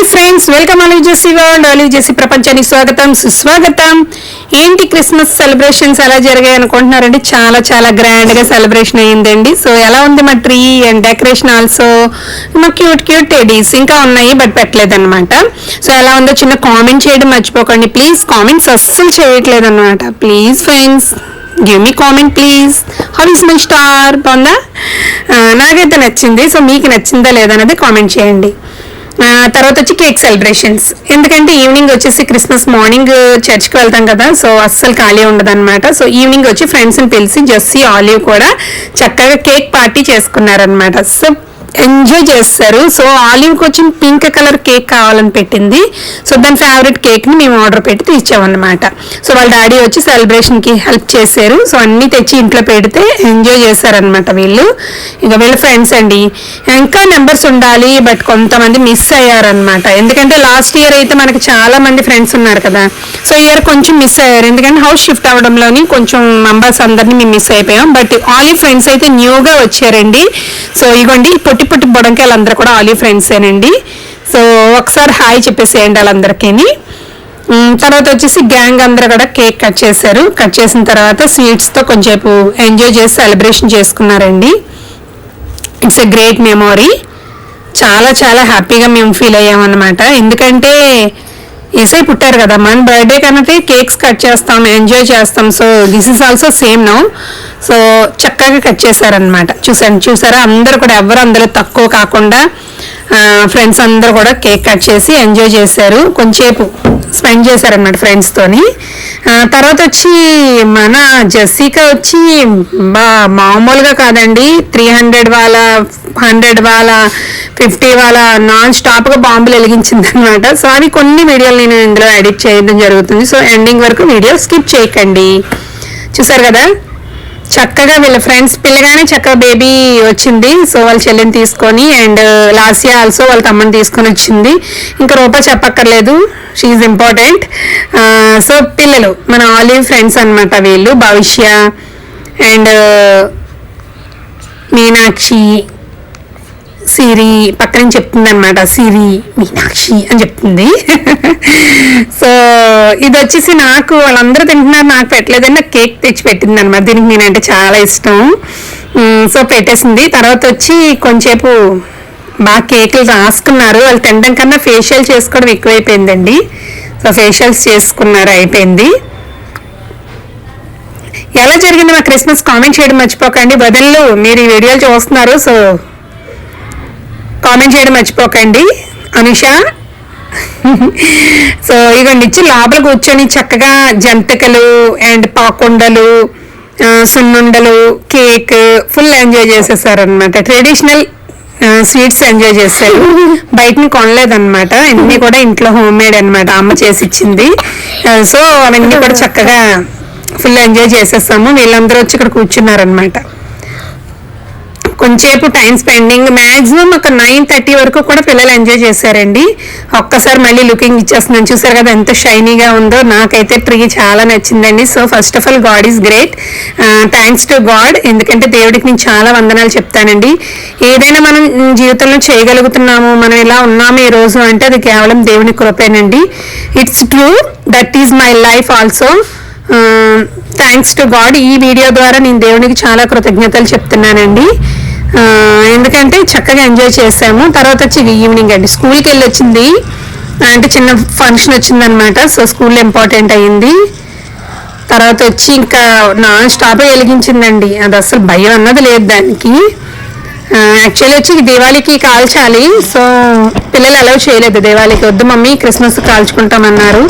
Hi friends, welcome Olive Jessie World. Olive Jessie ప్రపంచానికి స్వాగతం, సుస్వాగతం. ఏంటి క్రిస్మస్ సెలబ్రేషన్స్ ఎలా జరిగాయి అనుకుంటున్నారండి? చాలా చాలా గ్రాండ్ గా సెలబ్రేషన్ అయ్యిందండి. సో ఎలా ఉంది మా ట్రీ అండ్ డెకరేషన్ ఆల్సో, మా క్యూట్ క్యూట్ టెడీస్ ఇంకా ఉన్నాయి బట్ పెట్టలేదు అనమాట. సో ఎలా ఉందో చిన్న కామెంట్ చేయడం మర్చిపోకండి ప్లీజ్. కామెంట్స్ అస్సలు చేయట్లేదు అనమాట. Please friends, give me comment please. How is my star? బాగుందా? నాకైతే నచ్చింది. సో మీకు నచ్చిందా లేదా అనేది కామెంట్ చేయండి. తర్వాత వచ్చి కేక్ సెలబ్రేషన్స్. ఎందుకంటే ఈవినింగ్ వచ్చేసి క్రిస్మస్ మార్నింగ్ చర్చ్కి వెళ్తాం కదా, సో అస్సలు ఖాళీ ఉండదు అనమాట. సో ఈవినింగ్ వచ్చి ఫ్రెండ్స్ని పిలిచి జెస్సీ, ఆలివ్ కూడా చక్కగా కేక్ పార్టీ చేసుకున్నారనమాట. సో ఎంజాయ్ చేస్తారు. సో ఆలివ్ కొంచెం పింక్ కలర్ కేక్ కావాలని పెట్టింది. సో దాని ఫేవరెట్ కేక్ని మేము ఆర్డర్ పెట్టి తెచ్చామన్నమాట. సో వాళ్ళ డాడీ వచ్చి సెలబ్రేషన్కి హెల్ప్ చేశారు. సో అన్నీ తెచ్చి ఇంట్లో పెడితే ఎంజాయ్ చేశారనమాట వీళ్ళు. ఇక వీళ్ళ ఫ్రెండ్స్ అండి. ఇంకా నెంబర్స్ ఉండాలి బట్ కొంతమంది మిస్ అయ్యారనమాట. ఎందుకంటే లాస్ట్ ఇయర్ అయితే మనకి చాలా మంది ఫ్రెండ్స్ ఉన్నారు కదా, సో ఇయర్ కొంచెం మిస్ అయ్యారు. ఎందుకంటే హౌస్ షిఫ్ట్ అవ్వడంలోని కొంచెం మెంబర్స్ అందరినీ మేము మిస్ అయిపోయాం. బట్ ఆలివ్ ఫ్రెండ్స్ అయితే న్యూగా వచ్చారండి. సో ఇగోండి పొట్టి పొట్టి బొడంకాయలు అందరూ కూడా ఆలివ్ ఫ్రెండ్సేనండి. సో ఒకసారి హాయ్ చెప్పేసేయండి వాళ్ళందరికీ. తర్వాత వచ్చేసి గ్యాంగ్ అందరూ కూడా కేక్ కట్ చేశారు. కట్ చేసిన తర్వాత స్వీట్స్తో కొంచెంసేపు ఎంజాయ్ చేసి సెలబ్రేషన్ చేసుకున్నారండి. It's a great memory. చాలా చాలా హ్యాపీగా మేము ఫీల్ అయ్యామన్నమాట. ఎందుకంటే ఏసై పుట్టారు కదా, మన బర్త్డే కనుక కేక్స్ కట్ చేస్తాం, ఎంజాయ్ చేస్తాం. So this is also same now. So చక్కగా కట్ చేశారనమాట. చూసారా, అందరూ కూడా ఎవరు అందులో తక్కువ కాకుండా ఫ్రెండ్స్ అందరూ కూడా కేక్ కట్ చేసి ఎంజాయ్ చేశారు. కొంచెంసేపు స్పెండ్ చేశారనమాట ఫ్రెండ్స్తోని. తర్వాత వచ్చి మన జెస్సీకా వచ్చి మామూలుగా కాదండి, 300 వాళ్ళ 100 వాళ్ళ 50 వాళ్ళ నాన్ స్టాప్గా బాంబులు వెలిగించింది అనమాట. సో అవి కొన్ని వీడియోలు నేను ఇందులో ఎడిట్ చేయడం జరుగుతుంది. సో ఎండింగ్ వరకు వీడియో స్కిప్ చేయకండి. చూసారు కదా, చక్కగా వీళ్ళ ఫ్రెండ్స్ పిల్లగానే చక్కగా బేబీ వచ్చింది. సో వాళ్ళ చెల్లిని తీసుకొని అండ్ లాస్యా ఆల్సో వాళ్ళ తమ్మని తీసుకొని వచ్చింది. ఇంకా రూపాయి చెప్పక్కర్లేదు, షీఈ్ ఇంపార్టెంట్. సో పిల్లలు మన ఆలివ్ ఫ్రెండ్స్ అనమాట వీళ్ళు. భవిష్య అండ్ మీనాక్షి, సిరి పక్కన చెప్తుంది అనమాట. సిరి, మీనాక్షి అని చెప్తుంది. సో ఇది వచ్చేసి నాకు వాళ్ళందరూ తింటున్నారు, నాకు పెట్టలేదని నాకు కేక్ తెచ్చి పెట్టింది అనమాట. దీనికి నేనంటే చాలా ఇష్టం. సో పెట్టేసింది. తర్వాత వచ్చి కొంచెంసేపు బాగా కేకులు రాసుకున్నారు. వాళ్ళు తినడం కన్నా ఫేషియల్ చేసుకోవడం ఎక్కువైపోయిందండి. సో ఫేషియల్స్ చేసుకున్నారు, అయిపోయింది. ఎలా జరిగింది మా క్రిస్మస్ కామెంట్ చేయడం మర్చిపోకండి. బదులు మీరు ఈ వీడియోలు చూస్తున్నారు, సో కామెంట్ చేయడం మర్చిపోకండి. అనుష సో ఇగోండి ఇచ్చి లోపల కూర్చొని చక్కగా జంతికలు అండ్ పాకుండలు, సున్నుండలు, కేక్ ఫుల్ ఎంజాయ్ చేసేసారు అనమాట. ట్రెడిషనల్ స్వీట్స్ ఎంజాయ్ చేశారు. బయటని కొనలేదన్నమాట, అన్నీ కూడా ఇంట్లో హోమ్ మేడ్ అనమాట, అమ్మ చేసి ఇచ్చింది. సో అవన్నీ కూడా చక్కగా ఫుల్ ఎంజాయ్ చేసేసాము. వీళ్ళందరూ వచ్చి ఇక్కడ కూర్చున్నారనమాట. కొంచెంసేపు టైం స్పెండింగ్, మ్యాక్సిమం ఒక 9:30 వరకు కూడా పిల్లలు ఎంజాయ్ చేశారండి. ఒక్కసారి మళ్ళీ లుకింగ్ ఇచ్చేస్తున్నాను. చూసారు కదా ఎంత షైనీగా ఉందో. నాకైతే ట్రీ చాలా నచ్చిందండి. So first of all God is great. Thanks to God. ఎందుకంటే దేవుడికి నేను చాలా వందనాలు చెప్తానండి. ఏదైనా మనం జీవితంలో చేయగలుగుతున్నాము, మనం ఇలా ఉన్నాము ఈ రోజు అంటే అది కేవలం దేవుని కృపేనండి. It's true, that is my life also. Thanks to God. ఈ వీడియో ద్వారా నేను దేవునికి చాలా కృతజ్ఞతలు చెప్తున్నానండి. ఎందుకంటే చక్కగా ఎంజాయ్ చేసాము. తర్వాత వచ్చి ఈవినింగ్ అండి స్కూల్కి వెళ్ళి వచ్చింది, అంటే చిన్న ఫంక్షన్ వచ్చిందనమాట. సో స్కూల్లో ఇంపార్టెంట్ అయ్యింది. తర్వాత వచ్చి ఇంకా నాన్ స్టాప్ వెలిగించిందండి. అది అసలు భయం అన్నది లేదు దానికి. యాక్చువల్లీ వచ్చి దివాళీకి కాల్చాలి. సో పిల్లలు అలౌ చేయలేదు, దివాళీకి వద్దు మమ్మీ క్రిస్మస్ కాల్చుకుంటామన్నారు.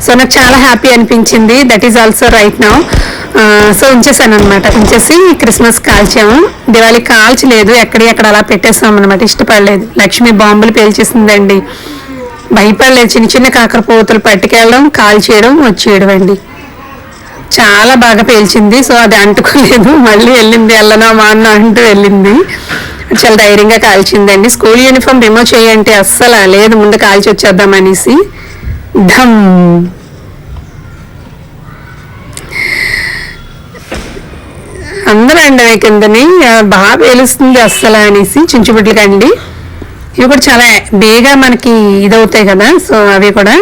సో నాకు చాలా హ్యాపీ అనిపించింది. That is also right now. So ఉంచేసాను అనమాట. ఉంచేసి క్రిస్మస్ కాల్చాము. దివాళీకి కాల్చలేదు, ఎక్కడ అలా పెట్టేసాం అనమాట. ఇష్టపడలేదు. లక్ష్మి బాంబులు పేల్చేసిందండి. భయపడలేదు. చిన్న చిన్న కాకరపోతులు పట్టుకెళ్ళడం, కాల్చేయడం, వచ్చేయడం అండి. చాలా బాగా పేల్చింది. సో అది అంటుకోలేదు, మళ్ళీ వెళ్ళింది, వెళ్ళనా మా అన్న అంటూ వెళ్ళింది. చాలా ధైర్యంగా కాల్చిందండి. స్కూల్ యూనిఫామ్ రిమూవ్ చేయంటే అస్సలు లేదు, ముందు కాల్చి వచ్చేద్దాం అనేసి. ధమ్ అందరూ అండి కిందని బాగా పేలుస్తుంది అస్సలు అనేసి చించుబుడ్లకండి. ఇవి కూడా చాలా బేగా మనకి ఇదవుతాయి కదా, సో అవి కూడా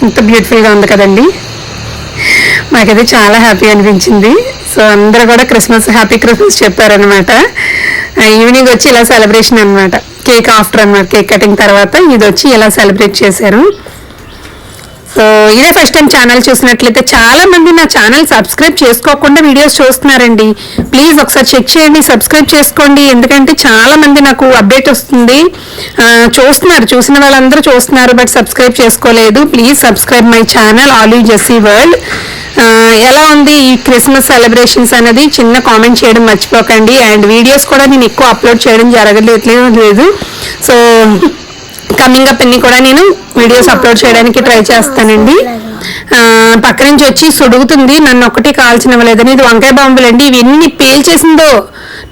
ఇంత బ్యూటిఫుల్గా ఉంది కదండి. మాకైతే చాలా హ్యాపీ అనిపించింది. సో అందరూ కూడా క్రిస్మస్ హ్యాపీ క్రిస్మస్ చెప్పారనమాట. ఈవినింగ్ వచ్చి ఇలా సెలబ్రేషన్ అనమాట, కేక్ ఆఫ్టర్ అనమాట, కేక్ కటింగ్ తర్వాత ఇది వచ్చి ఇలా సెలబ్రేట్ చేశారు. సో ఇదే ఫస్ట్ టైం ఛానల్ చూసినట్లయితే చాలా మంది నా ఛానల్ సబ్స్క్రైబ్ చేసుకోకుండా వీడియోస్ చూస్తున్నారండి. ప్లీజ్ ఒకసారి చెక్ చేయండి, సబ్స్క్రైబ్ చేసుకోండి. ఎందుకంటే చాలా మంది నాకు అప్డేట్ వస్తుంది, చూస్తున్నారు, చూసిన వాళ్ళందరూ చూస్తున్నారు, బట్ సబ్స్క్రైబ్ చేసుకోలేదు. Please subscribe my channel Olive Jessie World. ఎలా ఉంది ఈ క్రిస్మస్ సెలబ్రేషన్స్ అనేది చిన్న కామెంట్ చేయడం మర్చిపోకండి. అండ్ వీడియోస్ కూడా నేను ఎక్కువ అప్లోడ్ చేయడం జరగలేదు. సో కమింగ్ అప్ అన్ని కూడా నేను వీడియోస్ అప్లోడ్ చేయడానికి ట్రై చేస్తానండి. పక్క నుంచి వచ్చి సుడుగుతుంది, నన్ను ఒకటి కాల్చినవ్వలేదని. ఇది వంకాయ బాంబులు అండి, ఇవి ఎన్ని పేల్చేసిందో.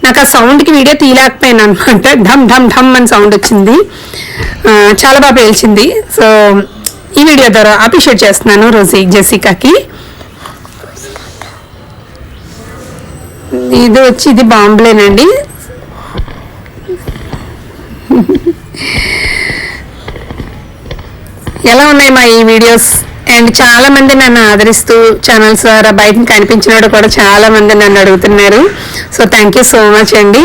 నాకు ఆ సౌండ్కి వీడియో తీయలేకపోయాను అనమాట. ఢమ్ ఢమ్ ఢమ్ అని సౌండ్ వచ్చింది, చాలా బాగా పేల్చింది. సో ఈ వీడియో ద్వారా అప్రిషియేట్ చేస్తున్నాను జెసికాకి. ఇది వచ్చి ఇది బాంబులేనండి. ఎలా ఉన్నాయి మా ఈ వీడియోస్? అండ్ చాలా మంది నన్ను ఆదరిస్తూ ఛానల్స్ ద్వారా బయట కనిపించినట్టు కూడా చాలా మంది నన్ను అడుగుతున్నారు. So thank you so much అండి.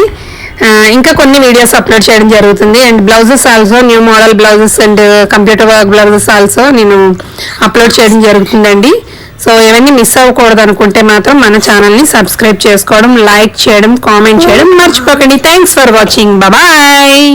ఇంకా కొన్ని వీడియోస్ అప్లోడ్ చేయడం జరుగుతుంది. And blouses also, new model blouses and computer work blouses also నేను అప్లోడ్ చేయడం జరుగుతుందండి. సో ఇవన్నీ మిస్ అవ్వకూడదు అనుకుంటే మాత్రం మన ఛానల్ని సబ్స్క్రైబ్ చేసుకోవడం, లైక్ చేయడం, కామెంట్ చేయడం మర్చిపోకండి. Thanks for watching. బాయ్.